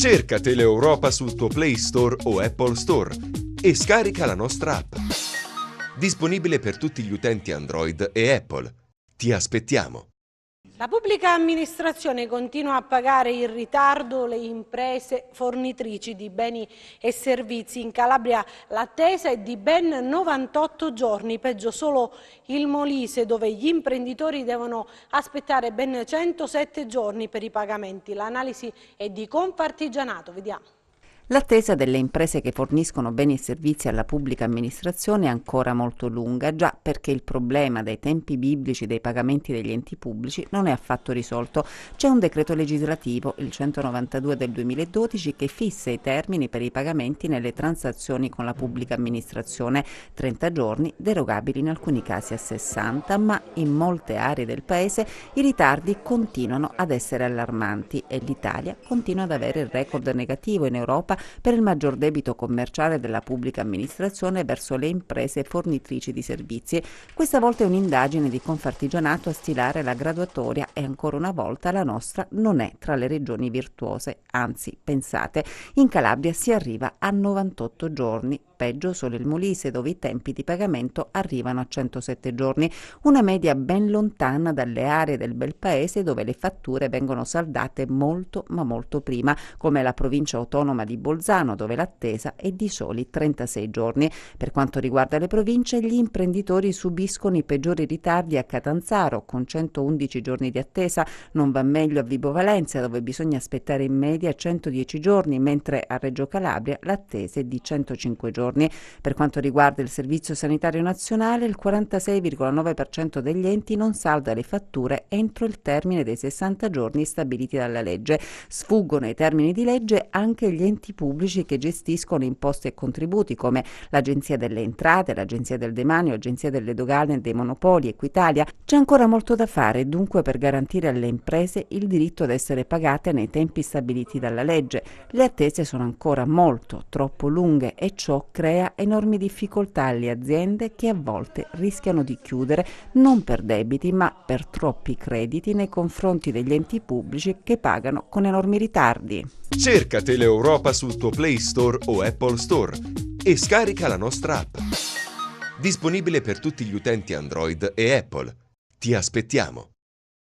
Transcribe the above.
Cerca Teleeuropa sul tuo Play Store o Apple Store e scarica la nostra app. Disponibile per tutti gli utenti Android e Apple. Ti aspettiamo! La pubblica amministrazione continua a pagare in ritardo le imprese fornitrici di beni e servizi. In Calabria l'attesa è di ben 98 giorni, peggio solo il Molise, dove gli imprenditori devono aspettare ben 107 giorni per i pagamenti. L'analisi è di Confartigianato, vediamo. L'attesa delle imprese che forniscono beni e servizi alla pubblica amministrazione è ancora molto lunga, già perché il problema dei tempi biblici dei pagamenti degli enti pubblici non è affatto risolto. C'è un decreto legislativo, il 192 del 2012, che fissa i termini per i pagamenti nelle transazioni con la pubblica amministrazione, 30 giorni, derogabili in alcuni casi a 60, ma in molte aree del Paese i ritardi continuano ad essere allarmanti e l'Italia continua ad avere il record negativo in Europa per il maggior debito commerciale della pubblica amministrazione verso le imprese fornitrici di servizi. Questa volta è un'indagine di Confartigianato a stilare la graduatoria e ancora una volta la nostra non è tra le regioni virtuose. Anzi, pensate, in Calabria si arriva a 98 giorni. Peggio solo il Molise, dove i tempi di pagamento arrivano a 107 giorni, una media ben lontana dalle aree del bel paese dove le fatture vengono saldate molto ma molto prima, come la provincia autonoma di Bolzano, dove l'attesa è di soli 36 giorni. Per quanto riguarda le province, gli imprenditori subiscono i peggiori ritardi a Catanzaro, con 111 giorni di attesa. Non va meglio a Vibo Valentia, dove bisogna aspettare in media 110 giorni, mentre a Reggio Calabria l'attesa è di 105 giorni. Per quanto riguarda il Servizio Sanitario Nazionale, il 46,9% degli enti non salda le fatture entro il termine dei 60 giorni stabiliti dalla legge. Sfuggono ai termini di legge anche gli enti pubblici che gestiscono imposte e contributi, come l'Agenzia delle Entrate, l'Agenzia del Demanio, l'Agenzia delle Dogane e dei Monopoli, Equitalia. C'è ancora molto da fare, dunque, per garantire alle imprese il diritto ad essere pagate nei tempi stabiliti dalla legge. Le attese sono ancora molto, troppo lunghe e ciò crea enormi difficoltà alle aziende che a volte rischiano di chiudere non per debiti ma per troppi crediti nei confronti degli enti pubblici che pagano con enormi ritardi. Cerca Teleeuropa sul tuo Play Store o Apple Store e scarica la nostra app. Disponibile per tutti gli utenti Android e Apple. Ti aspettiamo!